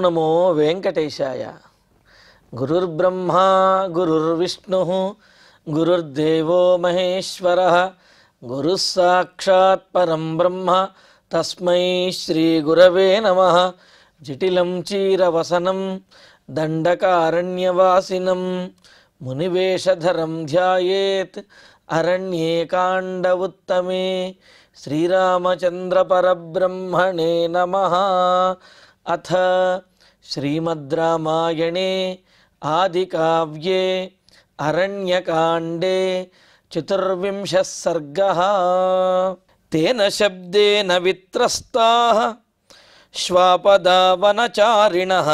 నమో వెంకటేశాయ. గురుర్బ్రహ్మా గురుర్విష్ణుః గురుర్దేవో మహేశ్వరః గురుః సాక్షాత్ పరం బ్రహ్మ తస్మై శ్రీ గురవే నమః. జటిలం చీరవసనం దండకారణ్యవాసినం మునివేషధరం ధ్యాయేత్ అరణ్యే కాండ ఉత్తమే. శ్రీరామచంద్ర పరబ్రహ్మణే నమః. అథ శ్రీమద్ రామాయణే ఆదికావ్యే అరణ్యకాండే చతుర్వింశః సర్గః. తేన శబ్దేన విత్రస్తాః శ్వాపదా వనచారిణః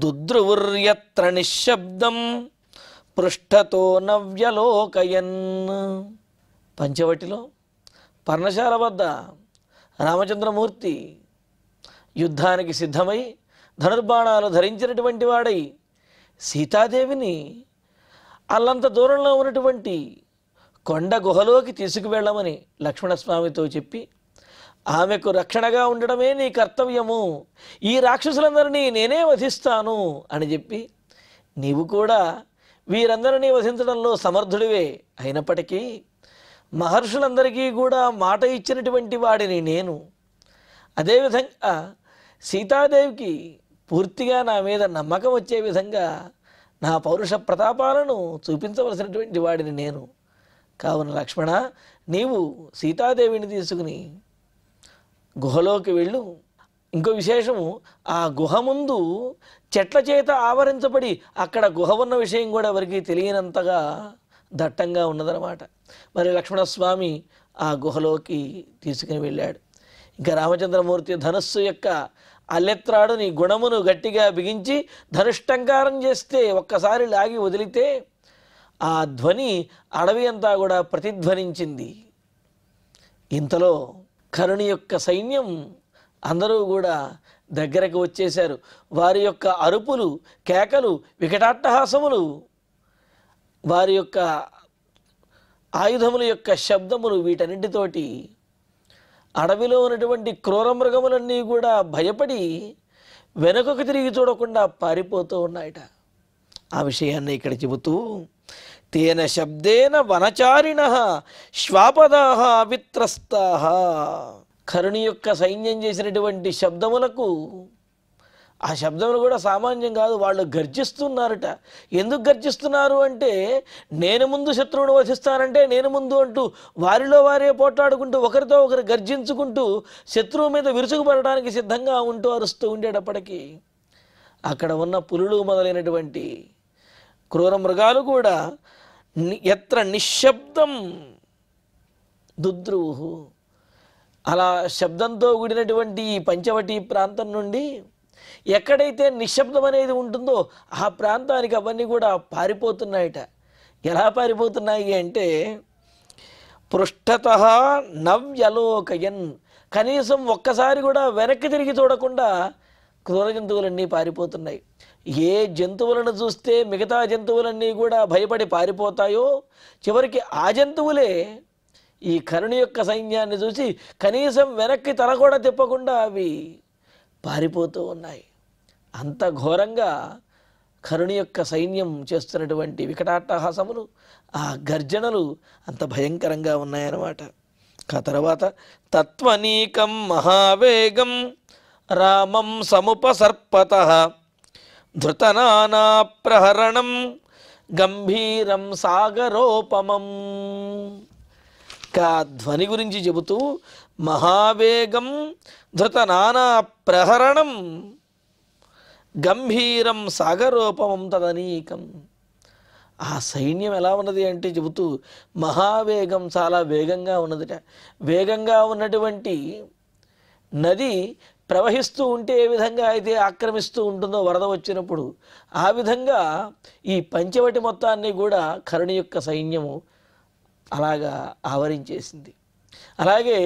దుద్రువుర్యత్ర నిశ్శబ్దం పృష్ఠతో నవ్యలోకయన్. పంచవటిలో పర్ణశాల వద్ద రామచంద్రమూర్తి యుద్ధానికి సిద్ధమై ధనుర్బాణాలు ధరించినటువంటి వాడై సీతాదేవిని అల్లంత దూరంలో ఉన్నటువంటి కొండ గుహలోకి తీసుకువెళ్ళమని లక్ష్మణస్వామితో చెప్పి, ఆమెకు రక్షణగా ఉండడమే నీ కర్తవ్యము, ఈ రాక్షసులందరినీ నేనే వధిస్తాను అని చెప్పి, నీవు కూడా వీరందరినీ వధించడంలో సమర్థుడివే అయినప్పటికీ మహర్షులందరికీ కూడా మాట ఇచ్చినటువంటి వాడిని నేను. అదేవిధంగా సీతాదేవికి పూర్తిగా నా మీద నమ్మకం వచ్చే విధంగా నా పౌరుష ప్రతాపాలను చూపించవలసినటువంటి వాడిని నేను. కావున లక్ష్మణ, నీవు సీతాదేవిని తీసుకుని గుహలోకి వెళ్ళు. ఇంకో విశేషము, ఆ గుహ ముందు చెట్ల చేత ఆవరించబడి అక్కడ గుహ ఉన్న విషయం కూడా ఎవరికి తెలియనంతగా దట్టంగా ఉన్నదన్నమాట. మరి లక్ష్మణస్వామి ఆ గుహలోకి తీసుకుని వెళ్ళాడు. ఇంకా రామచంద్రమూర్తి ధనుస్సు యొక్క అల్లెత్రాడుని గుణమును గట్టిగా బిగించి ధనుష్టంకారం చేస్తే ఒక్కసారి లాగి వదిలితే ఆ ధ్వని అడవి అంతా కూడా ప్రతిధ్వనించింది. ఇంతలో కరుణి యొక్క సైన్యం అందరూ కూడా దగ్గరకు వచ్చేశారు. వారి యొక్క అరుపులు, కేకలు, వికటాట్టహాసములు, వారి యొక్క ఆయుధముల యొక్క శబ్దములు, వీటన్నిటితోటి అడవిలో ఉన్నటువంటి క్రూర మృగములన్నీ కూడా భయపడి వెనుకకు తిరిగి చూడకుండా పారిపోతూ ఉన్నాయట. ఆ విషయాన్ని ఇక్కడ చెబుతూ, తేన శబ్దేన వనచారిణః శ్వాపదాః విత్రస్తాః. కరుణి యొక్క సైన్యం చేసినటువంటి శబ్దములకు, ఆ శబ్దములు కూడా సామాన్యం కాదు, వాళ్ళు గర్జిస్తున్నారట. ఎందుకు గర్జిస్తున్నారు అంటే, నేను ముందు శత్రువును వధిస్తానంటే నేను ముందు అంటూ వారిలో వారే పోట్లాడుకుంటూ ఒకరితో ఒకరు గర్జించుకుంటూ శత్రువు మీద విరుచుకుపడడానికి సిద్ధంగా ఉంటూ అరుస్తూ ఉండేటప్పటికీ అక్కడ ఉన్న పులులు మొదలైనటువంటి క్రూర మృగాలు కూడా ఎత్ర నిశ్శబ్దం దుద్రువు, అలా శబ్దంతో కూడినటువంటి ఈ పంచవటి ప్రాంతం నుండి ఎక్కడైతే నిశ్శబ్దం అనేది ఉంటుందో ఆ ప్రాంతానికి అవన్నీ కూడా పారిపోతున్నాయట. ఎలా పారిపోతున్నాయి అంటే, పృష్ఠతః నవ్యలోకయన్, కనీసం ఒక్కసారి కూడా వెనక్కి తిరిగి చూడకుండా క్రూర జంతువులన్నీ పారిపోతున్నాయి. ఏ జంతువులను చూస్తే మిగతా జంతువులన్నీ కూడా భయపడి పారిపోతాయో, చివరికి ఆ జంతువులే ఈ కరుణి యొక్క సైన్యాన్ని చూసి కనీసం వెనక్కి తల కూడా తిప్పకుండా అవి పారిపోతూ ఉన్నాయి. అంత ఘోరంగా కరుణి యొక్క సైన్యం చేస్తున్నటువంటి వికటాట్టహాసములు, ఆ గర్జనలు అంత భయంకరంగా ఉన్నాయన్నమాట. ఆ తర్వాత తత్వనీకం మహావేగం రామం సముపసర్పతః ధృతనానా ప్రహరణం గంభీరం సాగరోపమం. ధ్వని గురించి చెబుతూ, మహావేగం ధృతనానా ప్రహరణం గంభీరం సాగరోపమం తదనీకం. ఆ సైన్యం ఎలా ఉన్నది అంటే చెబుతూ, మహావేగం, చాలా వేగంగా ఉన్నదిట. వేగంగా ఉన్నటువంటి నది ప్రవహిస్తూ ఉంటే ఏ విధంగా అయితే ఆక్రమిస్తూ ఉంటుందో వరద వచ్చినప్పుడు, ఆ విధంగా ఈ పంచవటి మొత్తాన్ని కూడా కరుణి యొక్క సైన్యము అలాగా ఆవరించేసింది. అలాగే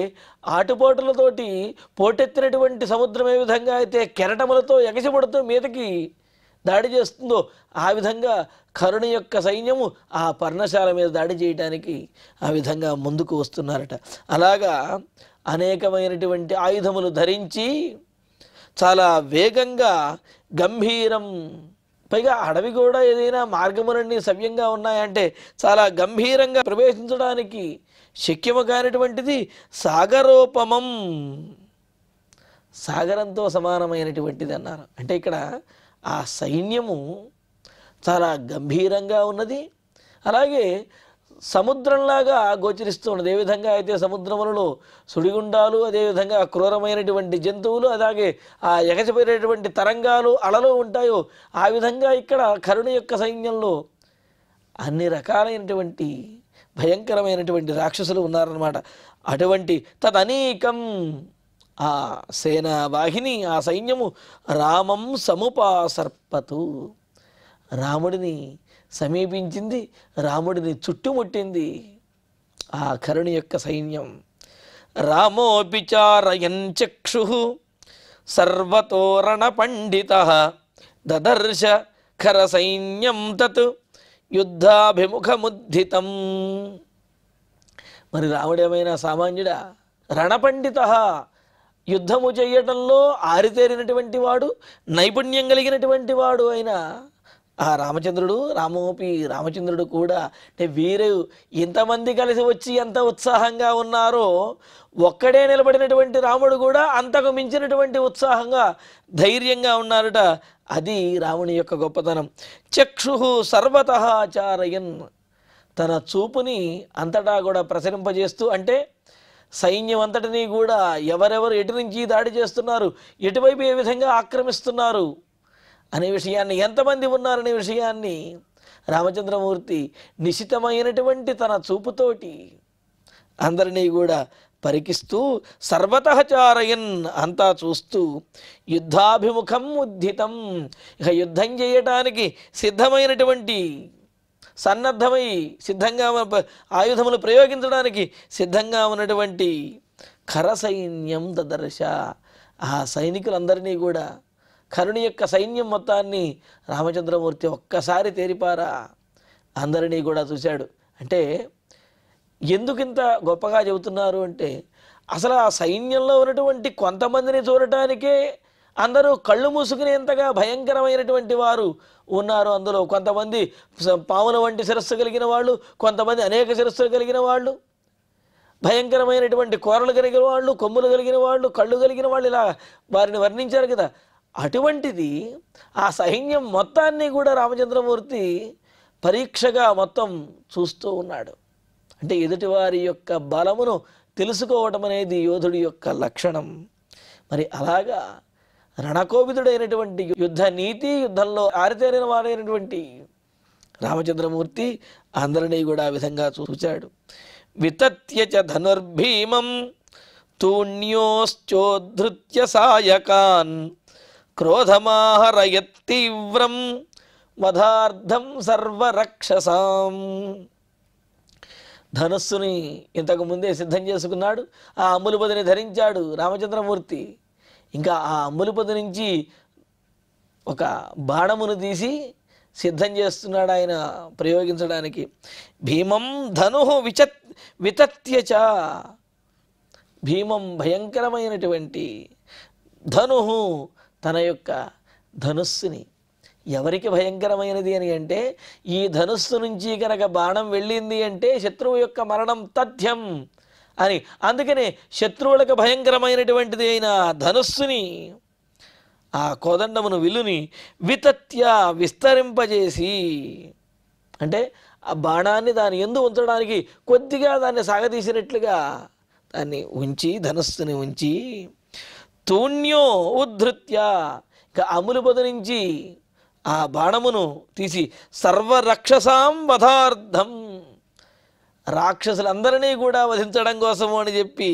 ఆటుపోటులతోటి పోటెత్తినటువంటి సముద్రం ఏ విధంగా అయితే కెరటములతో ఎగసిపడుతూ మీదకి దాడి చేస్తుందో, ఆ విధంగా కరుణి యొక్క సైన్యము ఆ పర్ణశాల మీద దాడి చేయడానికి ఆ విధంగా ముందుకు వస్తున్నారట. అలాగా అనేకమైనటువంటి ఆయుధములు ధరించి చాలా వేగంగా గంభీరం. పైగా అడవి కూడా ఏదైనా మార్గములన్నీ సవ్యంగా ఉన్నాయంటే చాలా గంభీరంగా ప్రవేశించడానికి శక్యము కానిటువంటిది సాగరోపమం, సాగరంతో సమానమైనటువంటిది అన్నారు. అంటే ఇక్కడ ఆ సైన్యము చాలా గంభీరంగా ఉన్నది, అలాగే సముద్రంలాగా గోచరిస్తూ ఉన్నది. ఏ విధంగా అయితే సముద్రములలో సుడిగుండాలు, అదేవిధంగా క్రూరమైనటువంటి జంతువులు, అలాగే ఆ ఎగసిపోయేటువంటి తరంగాలు అలలు ఉంటాయో ఆ విధంగా ఇక్కడ కరుణ యొక్క సైన్యంలో అన్ని రకాలైనటువంటి భయంకరమైనటువంటి రాక్షసులు ఉన్నారన్నమాట. అటువంటి తదనీకం, ఆ సేనా వాహిని, ఆ సైన్యము రామం సముపాసర్పతు, రాముడిని సమీపించింది, రాముడిని చుట్టుముట్టింది ఆ కరుణి యొక్క సైన్యం. రామోపిచారయన్ చక్షు సర్వతోరణ పండిత దదర్శ ఖర సైన్యం తత్ యుద్ధాభిముఖముద్ధితం. మరి రాముడేమైనా సామాన్యుడా? రణపండిత, యుద్ధము చేయటంలో ఆరితేరినటువంటి వాడు, నైపుణ్యం కలిగినటువంటి వాడు అయిన ఆ రామచంద్రుడు కూడా అంటే వీరు ఇంతమంది కలిసి వచ్చి ఎంత ఉత్సాహంగా ఉన్నారో ఒక్కడే నిలబడినటువంటి రాముడు కూడా అంతకు మించినటువంటి ఉత్సాహంగా ధైర్యంగా ఉన్నారట. అది రాముని యొక్క గొప్పతనం. చక్షు సర్వతః చారయన్, తన చూపుని అంతటా కూడా ప్రసరింపజేస్తూ, అంటే సైన్యం అంతటినీ కూడా ఎవరెవరు ఎటు నుంచి దాడి చేస్తున్నారు, ఎటువైపు ఏ విధంగా ఆక్రమిస్తున్నారు అనే విషయాన్ని, ఎంతమంది ఉన్నారనే విషయాన్ని రామచంద్రమూర్తి నిశితమైనటువంటి తన చూపుతోటి అందరినీ కూడా పరికిస్తూ సర్వతః చారయన్, అంతా చూస్తూ యుద్ధాభిముఖం ఉద్ధితం, ఇక యుద్ధం చేయటానికి సిద్ధమైనటువంటి, సన్నద్ధమై సిద్ధంగా ఆయుధములు ప్రయోగించడానికి సిద్ధంగా ఉన్నటువంటి ఖర సైన్యం దదర్శ, ఆ సైనికులందరినీ కూడా, కరుణి యొక్క సైన్యం మొత్తాన్ని రామచంద్రమూర్తి ఒక్కసారి తేరిపారా అందరినీ కూడా చూశాడు. అంటే ఎందుకు ఇంత గొప్పగా చెబుతున్నారు అంటే, అసలు ఆ సైన్యంలో ఉన్నటువంటి కొంతమందిని చూడటానికే అందరూ కళ్ళు మూసుకునేంతగా భయంకరమైనటువంటి వారు ఉన్నారు. అందులో కొంతమంది పాముల వంటి శిరస్సు కలిగిన వాళ్ళు, కొంతమంది అనేక శిరస్సులు కలిగిన వాళ్ళు, భయంకరమైనటువంటి కూరలు కలిగిన వాళ్ళు, కొమ్ములు కలిగిన వాళ్ళు, కళ్ళు కలిగిన వాళ్ళు, ఇలా వారిని వర్ణించారు కదా. అటువంటిది ఆ సైన్యం మొత్తాన్ని కూడా రామచంద్రమూర్తి పరీక్షగా మొత్తం చూస్తూ ఉన్నాడు. అంటే ఎదుటివారి యొక్క బలమును తెలుసుకోవటం అనేది యోధుడి యొక్క లక్షణం. మరి అలాగా రణకోవిదుడైనటువంటి యుద్ధ నీతి, యుద్ధంలో ఆరితేరిన వారైనటువంటి రామచంద్రమూర్తి అందరినీ కూడా ఆ విధంగా చూచాడు. వితత్య చ ధనుర్భీమం తూణ్యోశ్చోద్ధృత్య సాయకాన్ క్రోధమాహరయత్తీవ్రం వధార్థం సర్వరక్షసాం. ధనుస్సుని ఇంతకు ముందే సిద్ధం చేసుకున్నాడు, ఆ అమ్ములుపదిని ధరించాడు రామచంద్రమూర్తి. ఇంకా ఆ అమ్ములుపది నుంచి ఒక బాణమును తీసి సిద్ధం చేస్తున్నాడు ఆయన ప్రయోగించడానికి. భీమం ధను వితత్యచ, భీమం భయంకరమైనటువంటి ధను, తన యొక్క ధనుస్సుని. ఎవరికి భయంకరమైనది అని అంటే, ఈ ధనుస్సు నుంచి కనుక బాణం వెళ్ళింది అంటే శత్రువు యొక్క మరణం తథ్యం అని. అందుకనే శత్రువులకు భయంకరమైనటువంటిది అయిన ధనుస్సుని, ఆ కోదండమును, విల్లుని వితత్య విస్తరింపజేసి, అంటే ఆ బాణాన్ని దాని యందు ఉంచడానికి కొద్దిగా దాన్ని సాగతీసినట్లుగా దాన్ని ఉంచి, ధనుస్సుని ఉంచి, తూణ్యో ఉద్ధృత్య, ఇక అములుపద నుంచి ఆ బాణమును తీసి సర్వరక్షసాం వధార్థం, రాక్షసులందరినీ కూడా వధించడం కోసము అని చెప్పి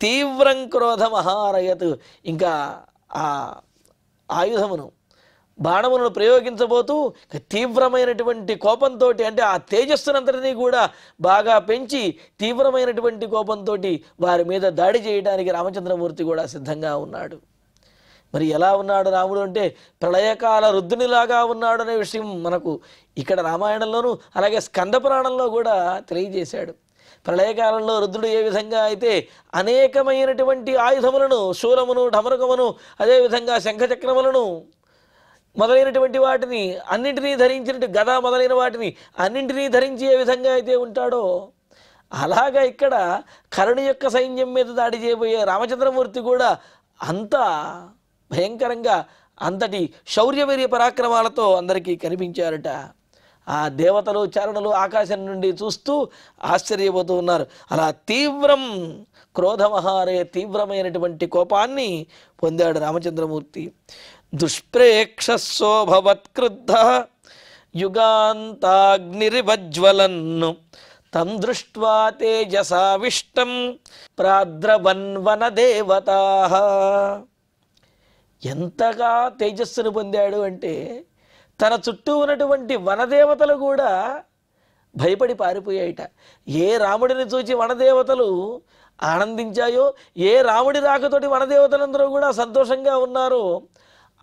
తీవ్రం క్రోధమహారయత్, ఇంకా ఆ ఆయుధమును, బాణములను ప్రయోగించబోతూ తీవ్రమైనటువంటి కోపంతో, అంటే ఆ తేజస్సునంతటినీ కూడా బాగా పెంచి తీవ్రమైనటువంటి కోపంతో వారి మీద దాడి చేయడానికి రామచంద్రమూర్తి కూడా సిద్ధంగా ఉన్నాడు. మరి ఎలా ఉన్నాడు రాముడు అంటే, ప్రళయకాల రుద్రునిలాగా ఉన్నాడు అనే విషయం మనకు ఇక్కడ రామాయణంలోనూ అలాగే స్కంద పురాణంలో కూడా తెలియజేశాడు. ప్రళయకాలంలో రుద్రుడు ఏ విధంగా అయితే అనేకమైనటువంటి ఆయుధములను, శూలమును, ఢమరుకమును, అదేవిధంగా శంఖచక్రములను మొదలైనటువంటి వాటిని అన్నింటినీ ధరించినట్టు, గద మొదలైన వాటిని అన్నింటినీ ధరించి ఏ విధంగా అయితే ఉంటాడో, అలాగా ఇక్కడ కరుణ యొక్క సైన్యం మీద దాడి చేయబోయే రామచంద్రమూర్తి కూడా అంత భయంకరంగా, అంతటి శౌర్యవీర్య పరాక్రమాలతో అందరికీ కనిపించారట. ఆ దేవతలు, చారణులు ఆకాశం నుండి చూస్తూ ఆశ్చర్యపోతూ ఉన్నారు. అలా తీవ్రం క్రోధమహారే, తీవ్రమైనటువంటి కోపాన్ని పొందాడు రామచంద్రమూర్తి. దుష్ప్రేక్షశోభవత్క్రుద్ధ యుగాంతాగ్నిరివజ్వలన్ తం దృష్ట్వా తేజసావిష్టం ప్రాద్రవన్వన దేవతా. ఎంతగా తేజస్సును పొందాడు అంటే తన చుట్టూ ఉన్నటువంటి వనదేవతలు కూడా భయపడి పారిపోయాయిట. ఏ రాముడిని చూచి వనదేవతలు ఆనందించాయో, ఏ రాముడి రాకతోటి వనదేవతలందరూ కూడా సంతోషంగా ఉన్నారో,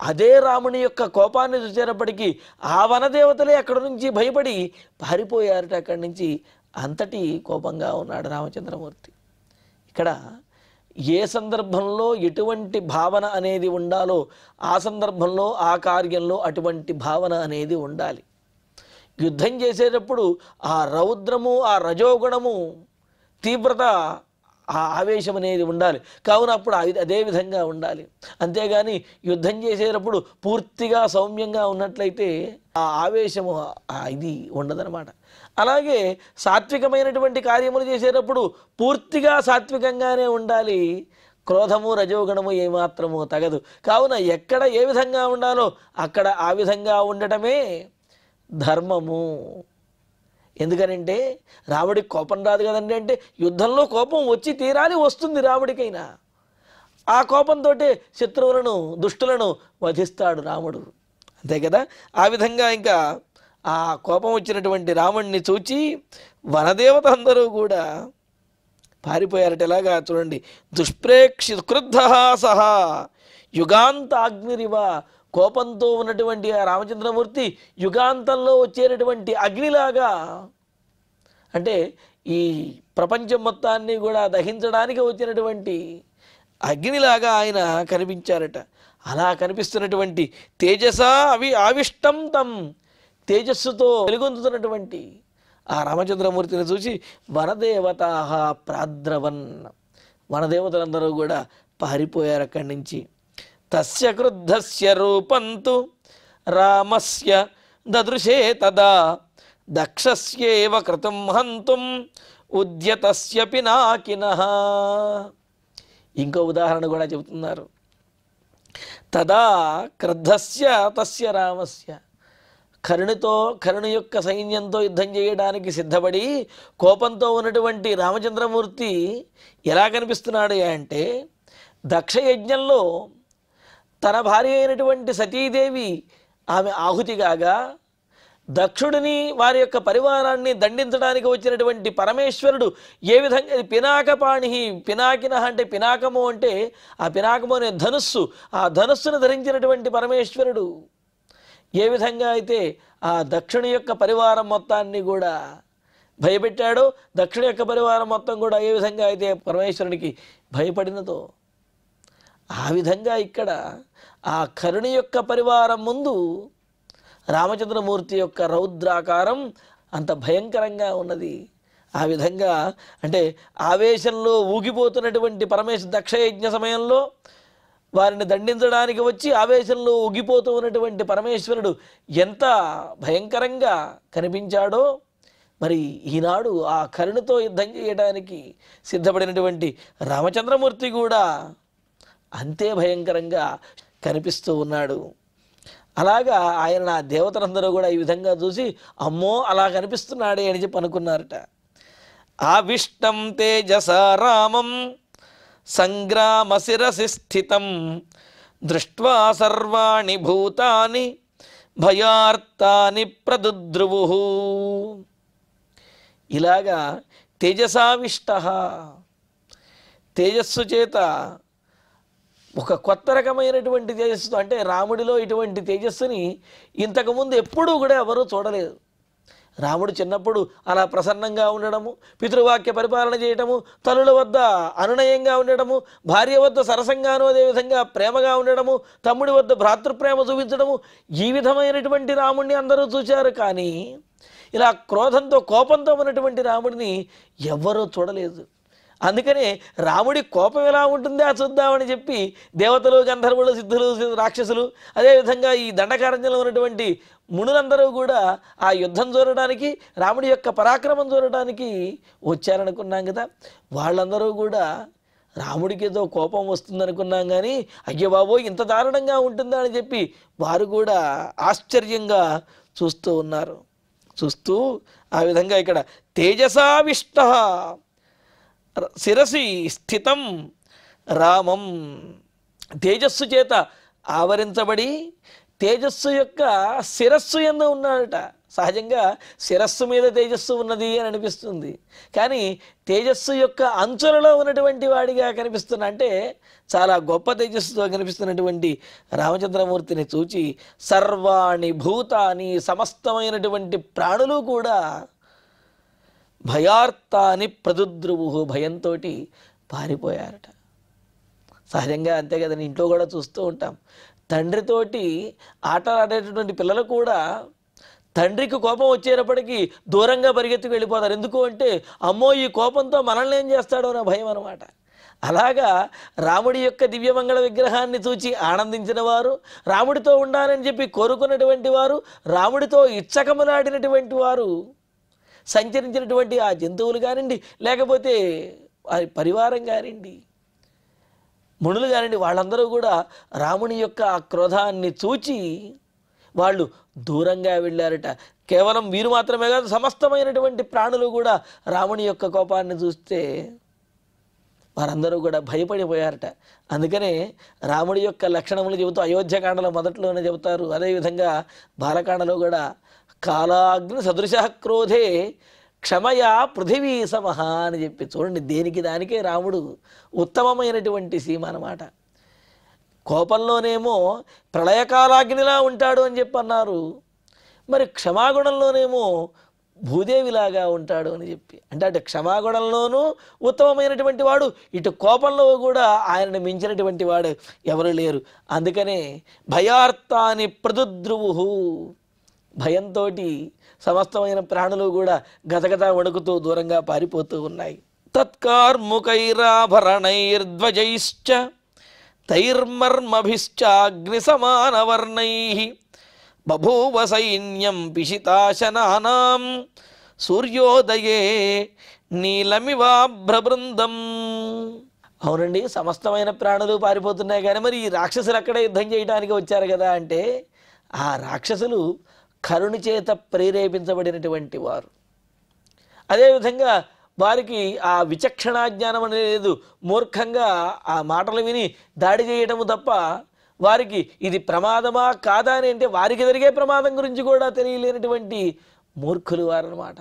అదే రాముని యొక్క కోపాన్ని చూసేటప్పటికీ ఆ వనదేవతలే అక్కడి నుంచి భయపడి పారిపోయారట అక్కడి నుంచి. అంతటి కోపంగా ఉన్నాడు రామచంద్రమూర్తి. ఇక్కడ ఏ సందర్భంలో ఎటువంటి భావన అనేది ఉండాలో ఆ సందర్భంలో, ఆ కార్యంలో అటువంటి భావన అనేది ఉండాలి. యుద్ధం చేసేటప్పుడు ఆ రౌద్రము, ఆ రజోగుణము, తీవ్రత, ఆ ఆవేశం అనేది ఉండాలి. కావున అప్పుడు అదే విధంగా ఉండాలి. అంతేగాని యుద్ధం చేసేటప్పుడు పూర్తిగా సౌమ్యంగా ఉన్నట్లయితే ఆ ఆవేశము ఇది ఉండదన్నమాట. అలాగే సాత్వికమైనటువంటి కార్యములు చేసేటప్పుడు పూర్తిగా సాత్వికంగానే ఉండాలి. క్రోధము, రజోగుణము ఏమాత్రము తగదు. కావున ఎక్కడ ఏ విధంగా ఉండాలో అక్కడ ఆ విధంగా ఉండటమే ధర్మము. ఎందుకనంటే రాముడికి కోపం రాదు కదండి. అంటే యుద్ధంలో కోపం వచ్చి తీరాలి, వస్తుంది రాముడికైనా. ఆ కోపంతో శత్రువులను, దుష్టులను వధిస్తాడు రాముడు, అంతే కదా. ఆ విధంగా ఇంకా ఆ కోపం వచ్చినటువంటి రాముడిని చూచి వనదేవత అందరూ కూడా పారిపోయారట. ఎలాగా చూడండి. దుష్ప్రేక్షి క్రుద్ధ సహా యుగాంత అగ్నిరివ. కోపంతో ఉన్నటువంటి ఆ రామచంద్రమూర్తి యుగాంతంలో వచ్చేటటువంటి అగ్నిలాగా, అంటే ఈ ప్రపంచం మొత్తాన్ని కూడా దహించడానికి వచ్చినటువంటి అగ్నిలాగా ఆయన కనిపించారట. అలా కనిపిస్తున్నటువంటి తేజసా ఆవిష్టం తం, తేజస్సుతో వెలుగొందుతున్నటువంటి ఆ రామచంద్రమూర్తిని చూసి వనదేవత ప్రాద్రవన్, వనదేవతలందరూ కూడా పారిపోయారు అక్కడి నుంచి. తస్య క్రుద్ధస్య రూపంతు రామస్య దదృశే తదా దక్షస్యేవ కృతం హంతుం ఉద్యతస్య పినాకినః. ఇంకో ఉదాహరణ కూడా చెబుతున్నారు. తదా క్రుద్ధస్య తస్య రామస్య, కరుణ యొక్క సైన్యంతో యుద్ధం చేయడానికి సిద్ధపడి కోపంతో ఉన్నటువంటి రామచంద్రమూర్తి ఎలా కనిపిస్తున్నాడు అంటే, దక్షయజ్ఞంలో తన భార్య అయినటువంటి సతీదేవి ఆమె ఆహుతి కాగా దక్షుడిని, వారి యొక్క పరివారాన్ని దండించడానికి వచ్చినటువంటి పరమేశ్వరుడు ఏ విధంగా పినాకపాణి, పినాకిన అంటే పినాకము, అంటే ఆ పినాకము అనే ధనుస్సు, ఆ ధనుస్సును ధరించినటువంటి పరమేశ్వరుడు ఏ విధంగా అయితే ఆ దక్షుని యొక్క పరివారం మొత్తాన్ని కూడా భయపెట్టాడో, దక్షుని యొక్క పరివారం మొత్తం కూడా ఏ విధంగా అయితే పరమేశ్వరునికి భయపడినదో, ఆ విధంగా ఇక్కడ ఆ కరుణ యొక్క పరివారం ముందు రామచంద్రమూర్తి యొక్క రౌద్రాకారం అంత భయంకరంగా ఉన్నది. ఆ విధంగా అంటే ఆవేశంలో ఊగిపోతున్నటువంటి దక్షయజ్ఞ సమయంలో వారిని దండించడానికి వచ్చి ఆవేశంలో ఊగిపోతూ ఉన్నటువంటి పరమేశ్వరుడు ఎంత భయంకరంగా కనిపించాడో, మరి ఈనాడు ఆ కరుణతో యుద్ధం చేయడానికి సిద్ధపడినటువంటి రామచంద్రమూర్తి కూడా అంతే భయంకరంగా కనిపిస్తూ ఉన్నాడు. అలాగా ఆయన ఆ దేవతలందరూ కూడా ఈ విధంగా చూసి అమ్మో అలా కనిపిస్తున్నాడే అని చెప్పి అనుకున్నారట. ఆవిష్టం తేజస రామం సంగ్రామ శిరసి స్థితం దృష్ట్వా సర్వాణి భూతాని భయార్తాని ప్రదుద్రువు. ఇలాగా తేజసావిష్ట, తేజస్సు చేత ఒక కొత్త రకమైనటువంటి తేజస్సు, అంటే రాముడిలో ఇటువంటి తేజస్సుని ఇంతకుముందు ఎప్పుడూ కూడా ఎవరూ చూడలేదు. రాముడు చిన్నప్పుడు అలా ప్రసన్నంగా ఉండడము, పితృవాక్య పరిపాలన చేయటము, తల్లుల వద్ద అనునయంగా ఉండడము, భార్య వద్ద సరసంగాను అదేవిధంగా ప్రేమగా ఉండడము, తమ్ముడి వద్ద భ్రాతృప్రేమ చూపించడము, ఈ విధమైనటువంటి రాముడిని అందరూ చూశారు. కానీ ఇలా క్రోధంతో కోపంతో ఉన్నటువంటి రాముడిని ఎవ్వరూ చూడలేదు. అందుకనే రాముడి కోపం ఎలా ఉంటుందో చూద్దామని చెప్పి దేవతలు, గంధర్వులు, సిద్ధులు, రాక్షసులు, అదేవిధంగా ఈ దండకారణ్యంలో ఉన్నటువంటి మునులందరూ కూడా ఆ యుద్ధం చూడడానికి, రాముడి యొక్క పరాక్రమం చూడడానికి వచ్చారనుకున్నాం కదా. వాళ్ళందరూ కూడా రాముడికి ఏదో కోపం వస్తుందనుకున్నాం, కానీ అయ్యో బాబోయ్ ఇంత దారుణంగా ఉంటుందా అని చెప్పి వారు కూడా ఆశ్చర్యంగా చూస్తూ ఉన్నారు. చూస్తూ ఆ విధంగా ఇక్కడ తేజసావిష్ట శిరసి స్థితం రామం, తేజస్సు చేత ఆవరించబడి తేజస్సు యొక్క శిరస్సు యందు ఉన్నాడట. సహజంగా శిరస్సు మీద తేజస్సు ఉన్నది అని అనిపిస్తుంది, కానీ తేజస్సు యొక్క అంచులలో ఉన్నటువంటి వాడిగా కనిపిస్తున్నా, అంటే చాలా గొప్ప తేజస్సుతో కనిపిస్తున్నటువంటి రామచంద్రమూర్తిని చూచి సర్వాణి భూతాని, సమస్తమైనటువంటి ప్రాణులు కూడా భయార్తాని ప్రదుద్రువు, భయంతో పారిపోయారట. సహజంగా అంతే కదండి, ఇంట్లో కూడా చూస్తూ ఉంటాం. తండ్రితోటి ఆటలాడేటటువంటి పిల్లలు కూడా తండ్రికి కోపం వచ్చేటప్పటికీ దూరంగా పరిగెత్తుకు వెళ్ళిపోతారు. ఎందుకు అంటే అమ్మో ఈ కోపంతో మనల్ని ఏం చేస్తాడో అనే భయం అనమాట. అలాగా రాముడి యొక్క దివ్యమంగళ విగ్రహాన్ని చూచి ఆనందించిన వారు, రాముడితో ఉండాలని చెప్పి కోరుకున్నటువంటి వారు, రాముడితో ఇచ్చకములాడినటువంటి వారు, సంచరించినటువంటి ఆ జంతువులు కానివ్వండి, లేకపోతే పరివారం కానివ్వండి, మునులు కానివ్వండి, వాళ్ళందరూ కూడా రాముని యొక్క ఆ క్రోధాన్ని చూచి వాళ్ళు దూరంగా వెళ్ళారట. కేవలం వీరు మాత్రమే కాదు, సమస్తమైనటువంటి ప్రాణులు కూడా రాముని యొక్క కోపాన్ని చూస్తే వారందరూ కూడా భయపడిపోయారట. అందుకనే రాముడి యొక్క లక్షణములు చెబుతూ అయోధ్యకాండలో మొదట్లోనే చెబుతారు. అదేవిధంగా బాలకాండలో కూడా కాలాగ్ని సదృశ క్రోధే క్షమయా పృథివీ సమహ అని చెప్పి చూడండి, దేనికి దానికే రాముడు ఉత్తమమైనటువంటి సీమ అన్నమాట. కోపంలోనేమో ప్రళయకాలాగ్నిలా ఉంటాడు అని చెప్పి అన్నారు, మరి క్షమాగుణంలోనేమో భూదేవిలాగా ఉంటాడు అని చెప్పి, అంటే అటు క్షమాగుణంలోనూ ఉత్తమమైనటువంటి వాడు, ఇటు కోపంలో కూడా ఆయనను మించినటువంటి వాడు ఎవరు లేరు. అందుకనే భయార్తాని ప్రదుద్రువు, భయంతో సమస్తమైన ప్రాణులు కూడా గతగత వణుకుతూ దూరంగా పారిపోతూ ఉన్నాయి. తత్కార్ముకైరాభరణైర్ధ్వజైశ్చ తైర్మర్మభిశ్చాగ్నిసమానవర్ణైః బభూవ సైన్యం పిశితాశనానాం సూర్యోదయే నీలమివాభ్రబృందం. అవునండి, సమస్తమైన ప్రాణులు పారిపోతున్నాయి, కానీ మరి ఈ రాక్షసులు అక్కడే యుద్ధం చేయడానికి వచ్చారు కదా అంటే, ఆ రాక్షసులు కరుణ చేత ప్రేరేపించబడినటువంటి వారు. అదేవిధంగా వారికి ఆ విచక్షణా జ్ఞానం అనేది లేదు. మూర్ఖంగా ఆ మాటలు విని దాడి చేయటము తప్ప వారికి ఇది ప్రమాదమా కాదా అని, అంటే వారికి జరిగే ప్రమాదం గురించి కూడా తెలియలేనటువంటి మూర్ఖులు వారన్నమాట.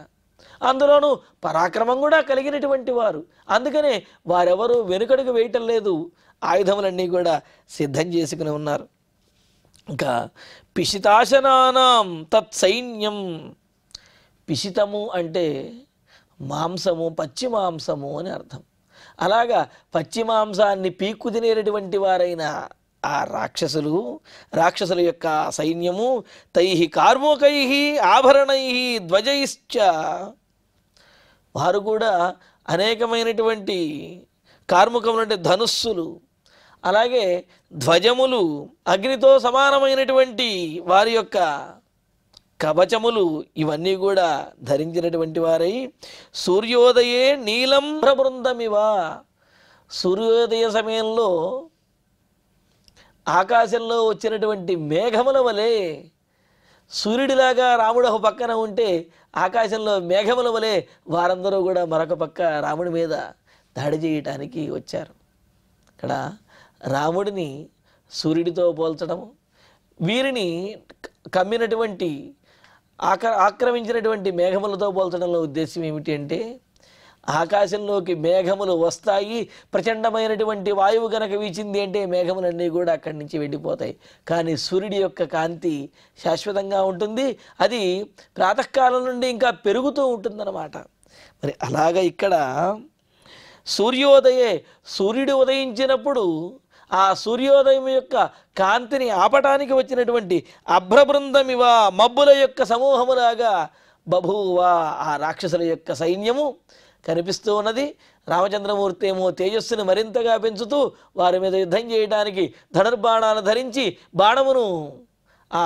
అందులోనూ పరాక్రమం కూడా కలిగినటువంటి వారు. అందుకనే వారెవరూ వెనుకడుగు వేయటం లేదు, ఆయుధములన్నీ కూడా సిద్ధం చేసుకుని ఉన్నారు. ఇంకా పిశితాశనానాం తత్సైన్యం, పిశితము అంటే మాంసము, పచ్చి మాంసము అని అర్థం. అలాగా పచ్చి మాంసాన్ని పీక్కు తినేటటువంటి వారైన ఆ రాక్షసుల యొక్క సైన్యము తైహి కార్ముకైః ఆభరణైః ధ్వజైశ్చ, వారు కూడా అనేకమైనటువంటి కార్ముకములు అంటే ధనుస్సులు, అలాగే ధ్వజములు, అగ్నితో సమానమైనటువంటి వారి యొక్క కవచములు, ఇవన్నీ కూడా ధరించినటువంటి వారై సూర్యోదయే నీలం బృందమివ, సూర్యోదయ సమయంలో ఆకాశంలో వచ్చినటువంటి మేఘముల వలె, సూర్యుడిలాగా రాముడు ఒక పక్కన ఉంటే ఆకాశంలో మేఘముల వలె వారందరూ కూడా మరొక పక్క రాముడి మీద దాడి చేయటానికి వచ్చారు. ఇక్కడ రాముడిని సూర్యుడితో పోల్చడము, వీరిని కమ్మినటువంటి ఆక్రమించినటువంటి మేఘములతో పోల్చడంలో ఉద్దేశం ఏమిటి అంటే, ఆకాశంలోకి మేఘములు వస్తాయి. ప్రచండమైనటువంటి వాయువు గనక వీచింది అంటే మేఘములన్నీ కూడా అక్కడి నుంచి వెళ్ళిపోతాయి. కానీ సూర్యుడి యొక్క కాంతి శాశ్వతంగా ఉంటుంది. అది ప్రాతకాలం నుండి ఇంకా పెరుగుతూ ఉంటుందన్నమాట. మరి అలాగ ఇక్కడ సూర్యుడు ఉదయించినప్పుడు ఆ సూర్యోదయం యొక్క కాంతిని ఆపటానికి వచ్చినటువంటి అభ్రబృందమివ మబ్బుల యొక్క సమూహములాగా బభూవ ఆ రాక్షసుల యొక్క సైన్యము కనిపిస్తూ ఉన్నది. రామచంద్రమూర్తి ఏమో తేజస్సును మరింతగా పెంచుతూ వారి మీద యుద్ధం చేయడానికి ధనుర్బాణాలు ధరించి బాణమును ఆ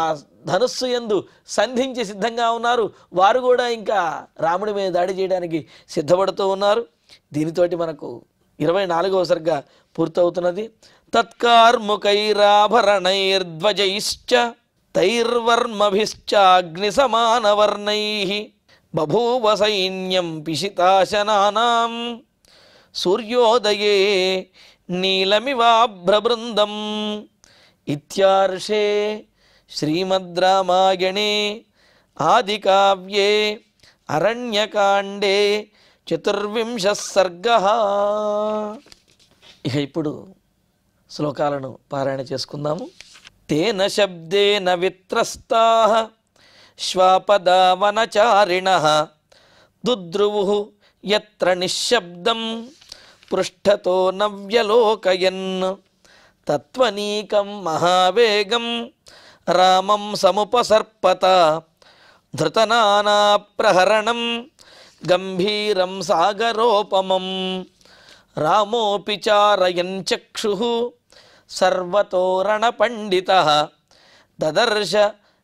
ధనుస్సు యందు సంధించి సిద్ధంగా ఉన్నారు. వారు కూడా ఇంకా రాముడి మీద దాడి చేయడానికి సిద్ధపడుతూ ఉన్నారు. దీనితోటి మనకు 24వ సర్గ పూర్తవుతున్నది. తత్కార్ముకైరాభరణైర్ధ్వజైశ్చ తైర్వర్మభిశ్చాగ్నిసమానవర్ణైః బభూవ సైన్యం పిశితాశనానాం సూర్యోదయే నీలమివాభ్రబృందం. ఇత్యార్షే శ్రీమద్ రామాయణే ఆదికావ్యే అరణ్యకాండే 24వ సర్గః. ఇక ఇప్పుడు శ్లోకాలను పారాయణ చేసుకుందాము. తేన శబ్దేన విత్రస్తాః శ్వాపదా వనచారిణః దుద్రువుః యత్ర నిశ్శబ్దం పృష్ఠతో నవ్యలోకయన్ తత్వనీకం మహావేగం రామం సముపసర్పత ధృతనానా ప్రహరణం గంభీరం సాగరోపమం రామోపి చారయన్ చక్షుః సర్వతోరణపండితః దదర్శ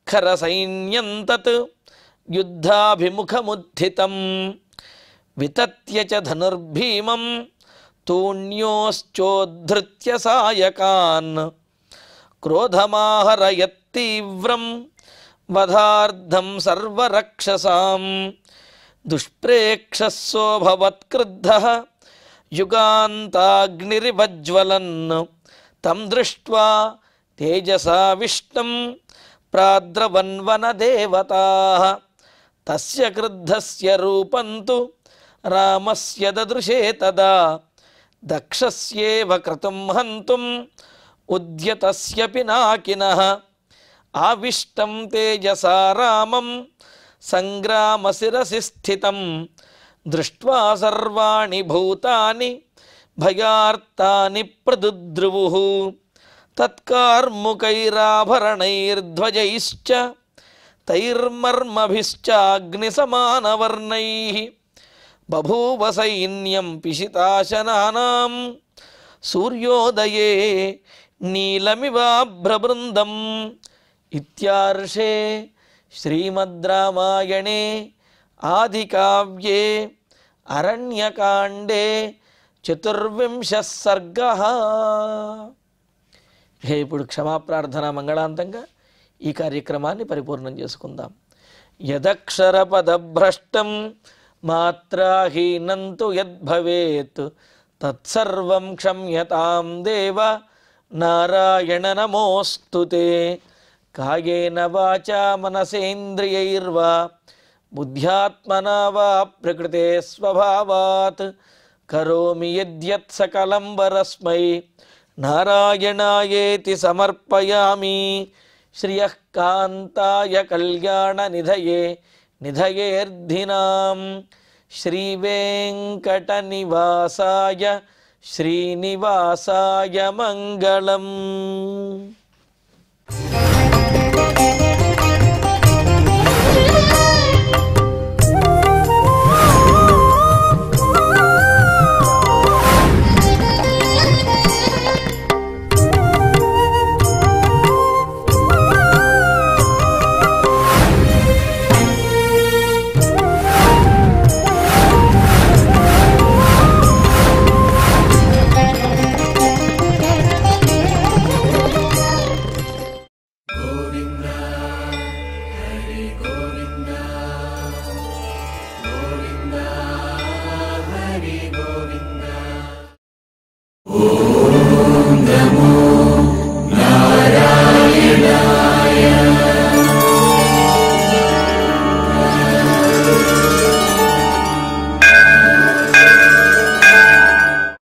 ఖరసైన్యం తత్ యుద్ధాభిముఖముద్ధితం వితత్య చ ధనుర్భీమం తూణ్యోశ్చోద్ధృత్య సాయకాన్ క్రోధమాహరయత్తీవ్రం వధార్థం సర్వరక్షసాం దుష్ప్రేక్షస్సోభవత్క్రుద్ధః యుగాంతాగ్నిరివజ్వలన్ తం దృష్ట్వా తేజసా విష్ణుం ప్రాద్రవన్వనదేవతాః తస్య క్రుద్ధస్య రూపం తు రామస్య దదృశే తదా దక్షస్యేవ క్రతుం హంతుం ఉద్యతస్య పినాకినః ఆవిష్టం తేజసా రామం సంగ్రామశిరసి స్థితం దృష్ట్వా సర్వాణి భూతాని భయార్తాని ప్రదుద్రువుః తత్కార్ముకైరాభరణైర్ధ్వజైశ్చ తైర్మర్మభిశ్చాగ్నిసమానవర్ణైః బభూవ సైన్యం పిశితాశనానాం సూర్యోదయే నీలమివాభ్రబృందం. ఇత్యార్షే శ్రీమద్ రామాయణే ఆదికావ్యే అరణ్యకాండే 24వ సర్గః. ఇప్పుడు క్షమాప్రార్థన మంగళాంతంగా ఈ కార్యక్రమాన్ని పరిపూర్ణం చేసుకుందాం. యదక్షరపదభ్రష్టం మాత్రాహీనం తు యద్భవేత్ తత్సర్వం క్షమ్యతాం దేవ నారాయణ నమోస్తుతే. కాయేన వాచా మనసేంద్రియైర్వా బుద్ధ్యాత్మనా వా ప్రకృతే స్వభావాత్ కరోమి యద్యత్ సకలం వరస్మై నారాయణాయేతి సమర్పయామి. శ్రియః కాంతాయ కళ్యాణ నిధయేర్ధినాం శ్రీవేంకట నివాసాయ శ్రీనివాసాయ మంగళం.